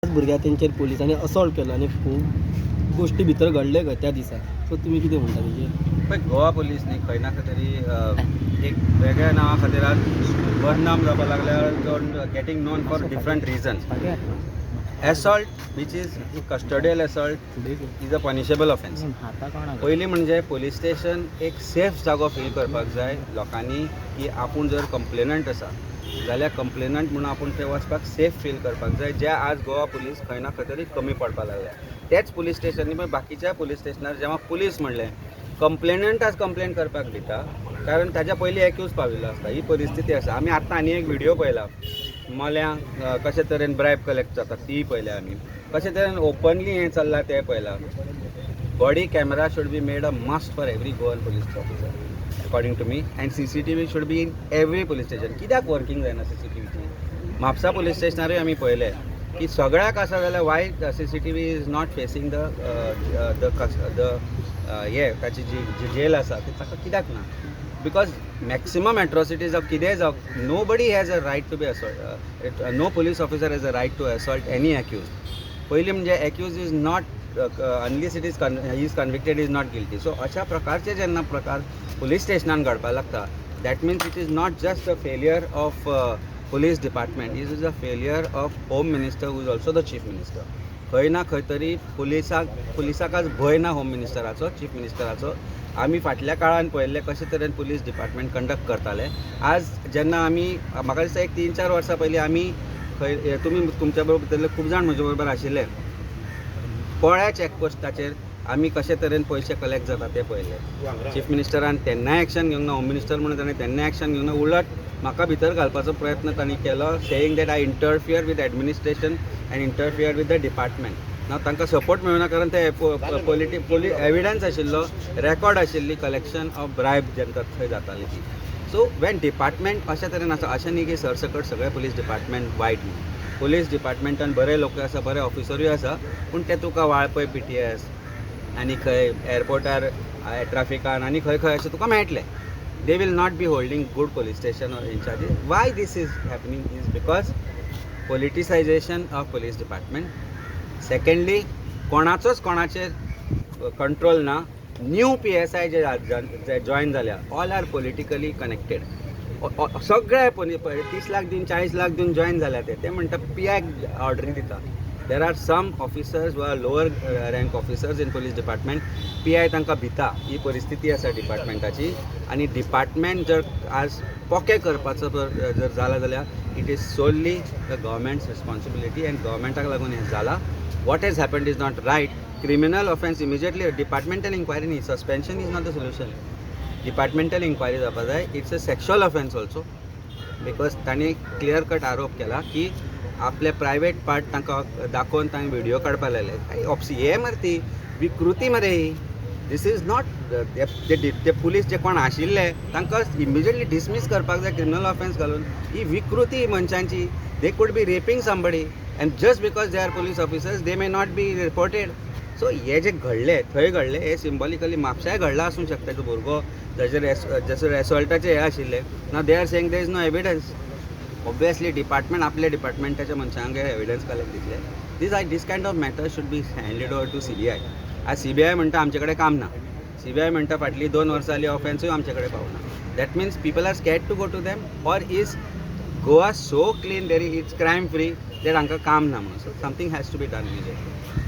भुरग्यां तेंचेर पुलिसांनी असॉल्ट केलो आनी खूब गोश्टी भितर घडले गो त्या दिसा. सो तुमी कितें म्हणटा तेजेर? पळय, गोवा पुलीस न्ही खंय ना खंय तरी एक वेगळ्या नांवा खातीर आज बदनाम जावपा लागल्या, getting known for different reasons. Assault which is custodial assault is a punishable offence. पयलीं म्हणजे पुलीस स्टेशन एक सेफ जागो फील करपाक जाय लोकांनी, की आपूण जर कंप्लेनंट आसा जाल्यार कंप्लेनंट म्हणून आपूण थंय वचपाक सेफ फील करपाक जाय, जे आज गोवा पुलीस खंय ना खंय तरी कमी पडपाक लागल्या. तेच पुलीस स्टेशनांनी मागीर बाकीच्या पुलीस स्टेशनार जेव्हा पुलीस म्हणलें कंप्लेनंटाच कंप्लेन करपाक दिता, कारण ताज्या पयलीं एक्यूज पाविल्लो आसता. ही परिस्थिती आसा. आमी आत्तां आनी एक व्हिडिओ पळयला, मोल्यांक कशे तरेन ब्रायब कलेक्ट जाता ती पळयल्या आमी, कशे तरेन ओपनली हें चल्लां तें पळयलां. Body camera should be made a must for every Goan police officer according to me, and CCTV should be in every police station. कित्याक वर्किंग जायना CCTVची? म्हापसा पुलीस स्टेशनारूय आमी पळयलें की सगळ्याक आसा जाल्यार Y CCTV is not facing the हे ताची जी जेल आसा ती ताका कित्याक ना? बिकॉज मॅक्सिमम एट्रॉसिटीज जावं कितेंय जावं, nobody has a right to be assault, no police officer has a right to assault any accused. पयलीं म्हणजे accused is not unless it is is convicted is not guilty. So अशा प्रकारचे जेन्ना प्रकार police स्टेशनान घडपाक लागता, that means it is not just a failure of police department, it is a failure of home minister who is also the chief minister. खंय ना खंय तरी पुलिसाकाच भंय ना होम मिनिस्टराचो, चीफ मिनिस्टराचो. आमी फाटल्या काळान पळयल्लें कशे तरेन पुलीस डिपार्टमेंट कंडक्ट करताले. आज जेन्ना आमी म्हाका दिसता एक 3-4 वर्सां पयलीं आमी खंय तुमी तुमच्या बरोबर भितरले खूब जाण म्हजे बरोबर आशिल्ले, पोळ्या चॅकपोस्टाचेर आमी कशे तरेन पयशे कलेक्ट जाता ते पळयले. चीफ मिनिस्टरान तेन्नाय एक्शन घेवंक ना, होम मिनिस्टर म्हणून ताणें तेन्नाय एक्शन घेवंक ना. उलट म्हाका भितर घालपाचो प्रयत्न तांणी केलो, saying that I interfere with administration and interfere with the department. ना तांकां सपोर्ट मेळना, कारण ते एविडन्स आशिल्लो, रेकॉर्ड आशिल्ली कलेक्शन ऑफ ब्रायब जेन्ना थंय जाताली ती. सो वेन डिपार्टमेंट अशा तरेन आसा, अशें न्ही की सरसकट सगळे पुलीस डिपार्टमेंट वायट न्ही. पुलीस डिपार्टमेंटान बरे लोक आसा, बरे ऑफिसरूय आसा, पूण ते तुका वाळपय PTS आनी खंय एअरपोर्टार ट्राफिकान आनी खंय खंय अशें तुका मेळटले. They will not be holding good police station or incharges. Why this is happening is because politicisation of police department. Secondly, कोणाचोच कोणाचेर कंट्रोल ना. न्यू PSI जे जॉयन जाल्या, ऑल आर पॉलिटिकली कनेक्टेड. सगळे 30 लाख दिवन 40 लाख दिवन जॉयन जाल्या ते म्हणटा PI ऑर्डरी दिता. देर आर सम ऑफिसर्स वा lower rank officers in police department, PI तांकां भिता. ही परिस्थिती आसा डिपार्टमेंटाची. आनी डिपार्टमेंट जर आज पोके करपाचो जर जाला जाल्यार it is solely the government's responsibility, and गव्हर्मेंटाक लागून हें जाला. What has happened is not right. Criminal offence immediately departmental inquiry न्ही, suspension is not the solution. Departmental inquiry जावपा जाय. It's a sexual offence also, because तांणी clear cut आरोप केला की आपले प्रायवेट पार्ट तांकां दाखोवन तांणी व्हिडिओ काडपाक लागले. हे मरे ती विकृती मरे ही. दीस इज नॉट ते पुलीस जे कोण आशिल्ले तांकां इमिजिएटली डिसमीस करपाक जाय क्रिमिनल ऑफेन्स घालून. ही विकृती मनशांची. They could be raping somebody, and just because they are police officers they may not be reported. So हे जे घडले थंय घडले, हे सिंबॉलिकली म्हापशाय घडला आसूंक शकता. तो भुरगो जसर एसॉल्टाचे हे आशिल्ले, नाव they are saying there is no evidence. Obviously department आपल्या डिपार्टमेंटाच्या मनशांक एविडन्स कलेक्ट दितले. This kind of matter should be handled over to CBI. आज CBI म्हणटा आमचे कडेन काम ना. CBI म्हणटा फाटलीं 2 वर्सां जालीं ऑफेन्सूय आमचे कडेन पावना. That means people are scared to go to them, or is Goa so clean, there it's crime free, देट हांकां काम ना म्हणून. So something has to be done immediately.